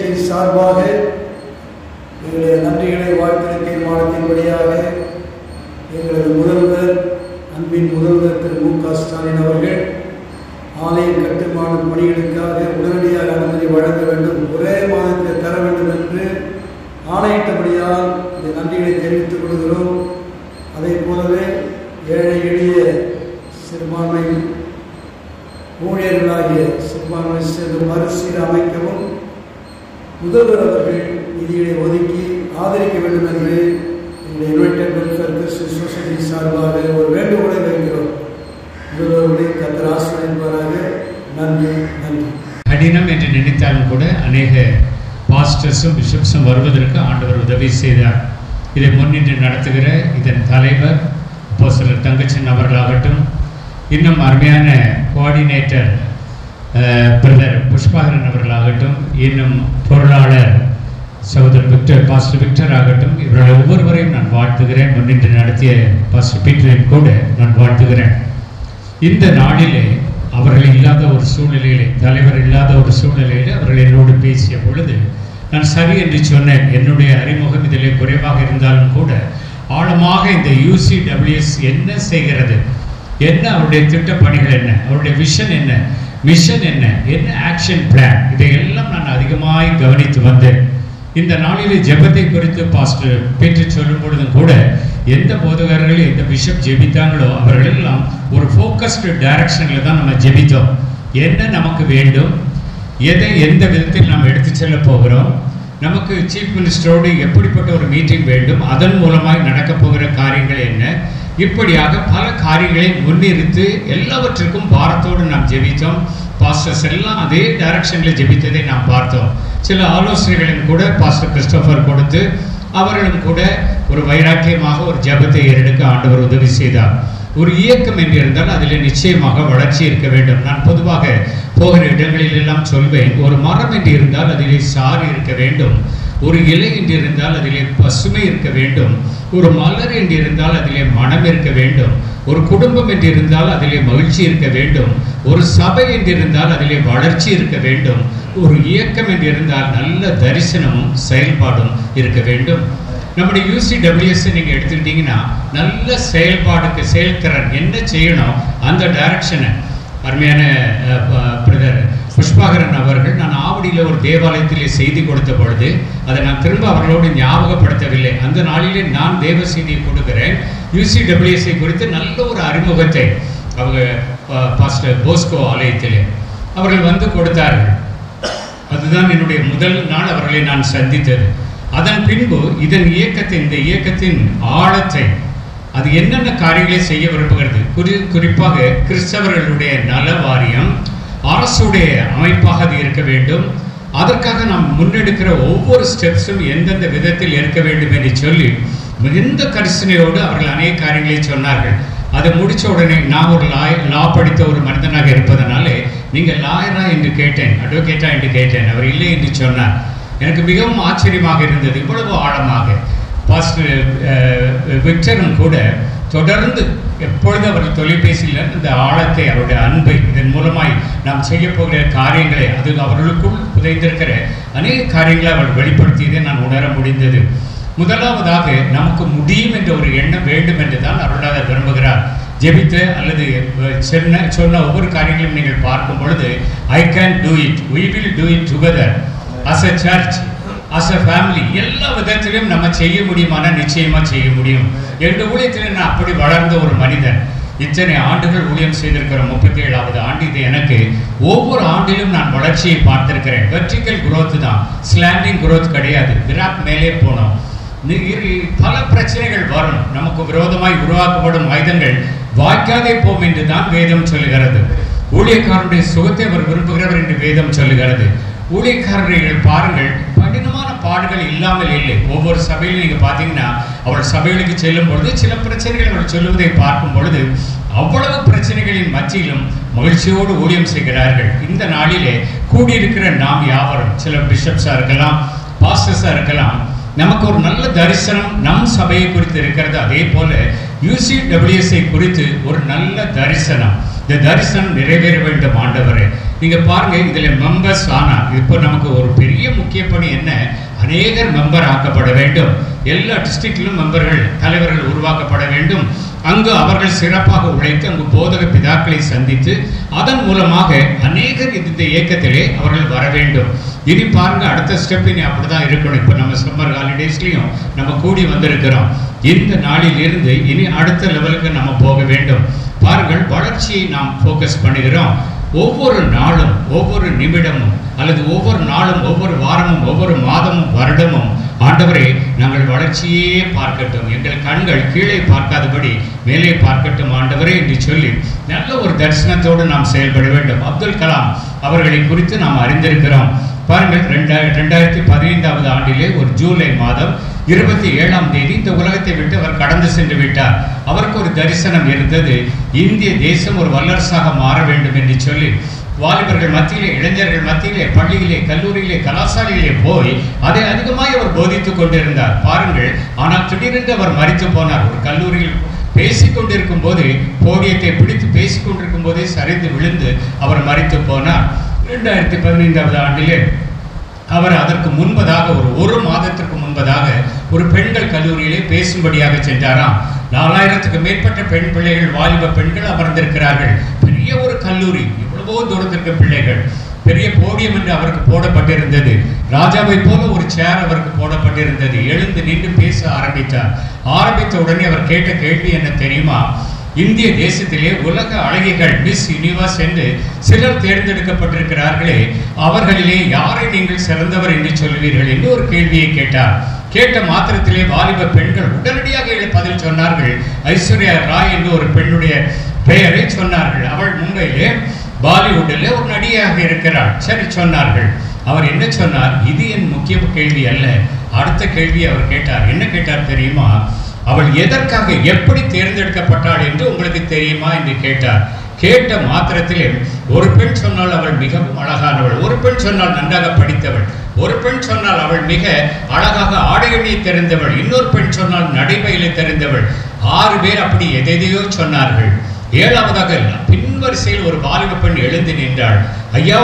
Society சார்பாக எங்களுடைய நன்றிகளை வாழ்த்துறை தீர்மானத்தின்படியாக எங்களது முதல்வர் அன்பின் முதல்வர் திரு மு.க. ஸ்டாலின் அவர்கள் ஆலய கட்டுமான பணிகளுக்காக உடனடியாக அனுமதி வழங்க வேண்டும், ஒரே மாதத்தில் தர வேண்டும் என்று ஆணையிட்டபடியால் இந்த நன்றிகளை தெரிவித்துக் கொள்கிறோம். அதே போலவே ஏழை எளிய சிறுபான்மை ஊழியர்களாகிய சிறுபான்மை சேர்ந்து மறுசீரமைக்கவும் முதல்வர் அவர்கள் நிதியை ஒதுக்கி ஆதரிக்க வேண்டும் என்று எங்களுடைய யுனைடெட் வெல்ஃபேர் கிறிஸ்டியன் சொசைட்டி சார்பாக ஒரு வேண்டுகோளை வைக்கிறோம். முதல்வர்களை கர்த்தர் ஆசீர்வதிப்பாராக. நன்றி நன்றி. கடினம் என்று நினைத்தாலும் கூட அநேக பாஸ்டர்ஸும் பிஷப்ஸும் வருவதற்கு ஆண்டவர் உதவி செய்தார். இதை முன்னின்று நடத்துகிற இதன் தலைவர் அப்போஸ்தலர் தங்கச்சன் அவர்களாகட்டும், இன்னும் அருமையான கோஆர்டினேட்டர் பிரதர் புஷ்பாகரன் அவர்களாகட்டும், இன்னும் பொருளாளர் சகோதரர் விக்டர் பாஸ்டர் விக்டர் ஆகட்டும், இவர்கள் ஒவ்வொருவரையும் நான் வாழ்த்துகிறேன். முன்னின்று நடத்திய பாஸ்டர் பீட்டரையும் கூட நான் வாழ்த்துகிறேன். இந்த நாளிலே அவர்கள் இல்லாத ஒரு சூழ்நிலையிலே, தலைவர் இல்லாத ஒரு சூழ்நிலையிலே அவர்கள் என்னோடு பேசிய பொழுது நான் சரி என்று சொன்னேன். என்னுடைய அறிமுகம் இதிலே குறைவாக இருந்தாலும் கூட ஆழமாக இந்த UCWS என்ன செய்கிறது, என்ன அவருடைய திட்டப்பணிகள், என்ன அவருடைய விஷன், என்ன மிஷன், என்ன ஆக்ஷன் பிளான், இதையெல்லாம் நான் அதிகமாய் கவனித்து வந்தேன். இந்த நாளிலே ஜெபத்தை குறித்து பாஸ்டர் பீட்டர் சொல்லும் பொழுதும் கூட எந்த போதகர்கள் எந்த பிஷப் ஜெபித்தாங்களோ அவர்கள் எல்லாம் ஒரு ஃபோக்கஸ்டு டைரக்ஷனில் தான் நம்ம ஜெபித்தோம். என்ன நமக்கு வேண்டும், எதை எந்த விதத்தில் நாம் எடுத்து செல்ல போகிறோம், நமக்கு சீஃப் மினிஸ்டரோடு எப்படிப்பட்ட ஒரு மீட்டிங் வேண்டும், அதன் மூலமாய் நடக்கப் போகிற காரியங்கள் என்ன, இப்படியாக பல காரியங்களை முன்னிறுத்து எல்லாவற்றுக்கும் பாரத்தோடு நாம் ஜெபித்தோம். பாஸ்டர்ஸ் எல்லாம் அதே டைரக்ஷனில் ஜெபித்ததை நாம் பார்த்தோம். சில ஆலோசனைகளையும் கூட பாஸ்டர் கிறிஸ்டோபர் கொடுத்து அவர்களும் கூட ஒரு வைராக்கியமாக ஒரு ஜெபத்தை ஏறெடுக்க ஆண்டவர் உதவி செய்தார். ஒரு இயக்கம் என்று இருந்தால் அதில் நிச்சயமாக வளர்ச்சி இருக்க வேண்டும். நான் பொதுவாக போகிற இடங்களில் எல்லாம் சொல்வேன், ஒரு மரம் என்று இருந்தால் அதிலே சாறு இருக்க வேண்டும், ஒரு இலை என்று இருந்தால் அதிலே பசுமை இருக்க வேண்டும், ஒரு மலர் என்று இருந்தால் அதிலே மனம் இருக்க வேண்டும், ஒரு குடும்பம் என்று இருந்தால் அதிலே மகிழ்ச்சி இருக்க வேண்டும், ஒரு சபை என்று இருந்தால் அதிலே வளர்ச்சி இருக்க வேண்டும், ஒரு இயக்கம் என்று இருந்தால் நல்ல தரிசனமும் செயல்பாடும் இருக்க வேண்டும். நம்முடைய UCWS நீங்கள் எடுத்துக்கிட்டீங்கன்னா நல்ல செயல்பாடுக்கு செயல்திறன் என்ன செய்யணும் அந்த டைரக்ஷனை அருமையான பிரதர் புஷ்பாகரன் அவர்கள் நான் ஆவடியில் ஒரு தேவாலயத்திலே செய்தி கொடுத்த பொழுது அதை நான் திரும்ப அவர்களோடு ஞாபகப்படுத்தவில்லை. அந்த நாளிலே நான் தேவ செய்தியை கொடுக்கிறேன். UCWS குறித்து நல்ல ஒரு அறிமுகத்தை அவங்க பாஸ்டர் போஸ்கோ ஆலயத்திலே அவர்கள் வந்து கொடுத்தார்கள். அதுதான் என்னுடைய முதல் நாள் அவர்களை நான் சந்தித்தது. அதன் பின்பு இந்த இயக்கத்தின் ஆழத்தை, அது என்னென்ன காரியங்களை செய்ய விரும்புகிறது, குறிப்பாக கிறிஸ்தவர்களுடைய நல வாரியம் அரசுடைய அமைப்பாக அது இருக்க வேண்டும். அதற்காக நாம் முன்னெடுக்கிற ஒவ்வொரு ஸ்டெப்ஸும் எந்தெந்த விதத்தில் இருக்க வேண்டும் என்று சொல்லி மிகுந்த கரிசனையோடு அவர்கள் அநேக காரியங்களை சொன்னார்கள். அதை முடித்த உடனே நான் ஒரு லா படித்த ஒரு மனிதனாக இருப்பதனாலே நீங்கள் லாயரா என்று கேட்டேன், அட்வொகேட்டா என்று கேட்டேன். அவர் இல்லை என்று சொன்னார். எனக்கு மிகவும் ஆச்சரியமாக இருந்தது. இவ்வளவு ஆழமாக பாஸ்டர் விக்டரும் கூட தொடர்ந்து எப்பொழுது அவர் தொலைபேசியில் இந்த ஆழத்தை, அவருடைய அன்பை, இதன் மூலமாய் நாம் செய்ய போகிற காரியங்களை, அது அவர்களுக்குள் புதைந்திருக்கிற அநேக காரியங்களை அவர் வெளிப்படுத்தியதை நான் உணர முடிந்தது. முதலாவதாக நமக்கு முடியும் என்ற ஒரு எண்ணம் வேண்டும் என்று தான் அருளாளர் விரும்புகிறார். ஜெபித்த அல்லது சொன்ன ஒவ்வொரு காரியங்களையும் நீங்கள் பார்க்கும் பொழுது I can do it, we will do it together as a church, as a family, எல்லா விதத்திலும் நம்ம செய்ய முடியுமானா நிச்சயமா செய்ய முடியும். என்னுடைய ஊழியத்தில் நான் அப்படி வளர்ந்த ஒரு மனிதன். இத்தனை ஆண்டுகள் ஊழியம் செய்திருக்கிறோம். 37வது ஆண்டு இது எனக்கு. ஒவ்வொரு ஆண்டிலும் நான் வளர்ச்சியை பார்த்திருக்கிறேன். வெர்டிக்கல் குரோத் தான், ஸ்லாண்டிங் குரோத் கிடையாது. கிராப் மேலே போனோம். பல பிரச்சனைகள் வரும். நமக்கு விரோதமாய் உருவாக்கப்படும் ஆயுதங்கள் வாய்க்காதே போம் என்று தான் வேதம் சொல்லுகிறது. ஊழியக்காரருடைய சுகத்தை அவர் விரும்புகிறவர் என்று வேதம் சொல்லுகிறது. ஊழியக்காரர்கள் பாருங்கள், கடினமான பாடுகள் இல்லாமல் இல்லை. ஒவ்வொரு சபையிலும் நீங்கள் பார்த்தீங்கன்னா அவள் சபைகளுக்கு செல்லும் பொழுது சில பிரச்சனைகள் அவள் சொல்லுவதை பார்க்கும் பொழுது அவ்வளவு பிரச்சனைகளின் மத்தியிலும் மகிழ்ச்சியோடு ஊழியம் செய்கிறார்கள். இந்த நாளிலே கூடியிருக்கிற நாம் யாவரும், சில பிஷப்ஸாக இருக்கலாம், பாஸ்டர்ஸாக இருக்கலாம், நமக்கு ஒரு நல்ல தரிசனம் நம் சபையை குறித்து இருக்கிறது. அதே போல UCWS குறித்து ஒரு நல்ல தரிசனம், இந்த தரிசனம் நிறைவேற வேண்டும் ஆண்டவரே. நீங்க பாருங்க, இதுல மெம்பர்ஸ் ஆனா இப்போ நமக்கு ஒரு பெரிய முக்கிய பணி என்ன, அநேகர் மெம்பர் ஆக்கப்பட வேண்டும். எல்லா டிஸ்ட்ரிக்டிலும் மெம்பர்கள் தலைவர்கள் உருவாக்கப்பட வேண்டும். அங்கு அவர்கள் சிறப்பாக உழைத்து அங்கு போதக பிதாக்களை சந்தித்து அதன் மூலமாக அநேகர் இந்த இயக்கத்திலே அவர்கள் வர வேண்டும். இனி பாருங்க, அடுத்த ஸ்டெப் இனி அப்படிதான் இருக்கணும். இப்போ நம்ம சம்மர் ஹாலிடேஸ்லையும் நம்ம கூடி வந்திருக்கிறோம். இந்த நாளில் இருந்து இனி அடுத்த லெவலுக்கு நம்ம போக வேண்டும். பாருங்கள், வளர்ச்சியை நாம் ஃபோக்கஸ் பண்ணுகிறோம். ஒவ்வொரு நாளும், ஒவ்வொரு நிமிடமும், அல்லது ஒவ்வொரு நாளும், ஒவ்வொரு வாரமும், ஒவ்வொரு மாதமும், வருடமும், ஆண்டவரே நாங்கள் வளர்ச்சியே பார்க்கட்டும், எங்கள் கண்கள் கீழே பார்க்காதபடி மேலே பார்க்கட்டும் ஆண்டவரே என்று சொல்லி நல்ல ஒரு தரிசனத்தோடு நாம் செயல்பட வேண்டும். அப்துல் கலாம் அவர்களை குறித்து நாம் அறிந்திருக்கிறோம். பாருங்கள், 2015 ஆண்டிலே ஒரு ஜூலை மாதம் 27ஆம் தேதி இந்த உலகத்தை விட்டு அவர் கடந்து சென்று விட்டார். அவருக்கு ஒரு தரிசனம் இருந்தது, இந்திய தேசம் ஒரு வல்லரசாக மாற வேண்டும் என்று சொல்லி வாலிபர்கள் மத்தியிலே, இளைஞர்கள் மத்தியிலே, பள்ளியிலே, கல்லூரியிலே, கலாசாலையிலே போய் அதை அதிகமாக அவர் போதித்துக் கொண்டிருந்தார். பாருங்கள், ஆனால் திடீரென்று அவர் மரித்து போனார். ஒரு கல்லூரியில் பேசிக்கொண்டிருக்கும் போது, போடியத்தை பிடித்து பேசிக்கொண்டிருக்கும் போதே சரிந்து விழுந்து அவர் மரித்து போனார். 2015 ஆண்டிலே அவர் அதற்கு முன்பதாக ஒரு மாதத்திற்கு முன்பதாக ஒரு பெண்கள் கல்லூரியிலே பேசும்படியாக சென்றாராம். 4000க்கு மேற்பட்ட பெண் பிள்ளைகள், வாலிப பெண்கள் அமர்ந்திருக்கிறார்கள். பெரிய ஒரு கல்லூரி, எவ்வளவோ தூரத்திற்கு பிள்ளைகள். பெரிய போடியம் என்று அவருக்கு போடப்பட்டிருந்தது. ராஜாவை போல ஒரு சேர் அவருக்கு போடப்பட்டிருந்தது. எழுந்து நின்று பேச ஆரம்பித்தார். ஆரம்பித்த உடனே அவர் கேட்ட கேள்வி என்ன தெரியுமா? இந்திய தேசத்திலே உலக அழகிகள் மிஸ் யூனிவர்ஸ் என்று சிலர் தேர்ந்தெடுக்கப்பட்டிருக்கிறார்களே, அவர்களிலே யாரை நீங்கள் சிறந்தவர் என்று சொல்வீர்கள் என்று ஒரு கேள்வியை கேட்டார். கேட்ட மாத்திரத்திலே வாலிப பெண்கள் உடனடியாக பதில் சொன்னார்கள். ஐஸ்வர்யா ராய் என்று ஒரு பெண்ணுடைய பெயரை சொன்னார்கள். அவள் மும்பையிலே பாலிவுட்டில் ஒரு நடிகையாக இருக்கிறாள். சரி சொன்னார்கள். அவர் என்ன சொன்னார்? இது என் முக்கிய கேள்வி அல்ல. அடுத்த கேள்வி அவர் கேட்டார். என்ன கேட்டார் தெரியுமா? அவள் எதற்காக, எப்படி தேர்ந்தெடுக்கப்பட்டாள் என்று உங்களுக்கு தெரியுமா என்று கேட்டார். கேட்ட மாத்திரத்திலே ஒரு பெண் சொன்னால் அவள் மிகவும் அழகானவள், ஒரு பெண் சொன்னால் நன்றாக படித்தவள், ஒரு பெண் சொன்னால் அவள் மிக அழகாக ஆடையணியை தெரிந்தவள், இன்னொரு பெண் சொன்னால் நடைபயிலை தெரிந்தவள். 6 பேர் அப்படி எதையோ சொன்னார்கள். 7வதாக பின்வரிசையில் ஒரு வாலிப பெண் எழுந்து நின்றாள். ஐயா,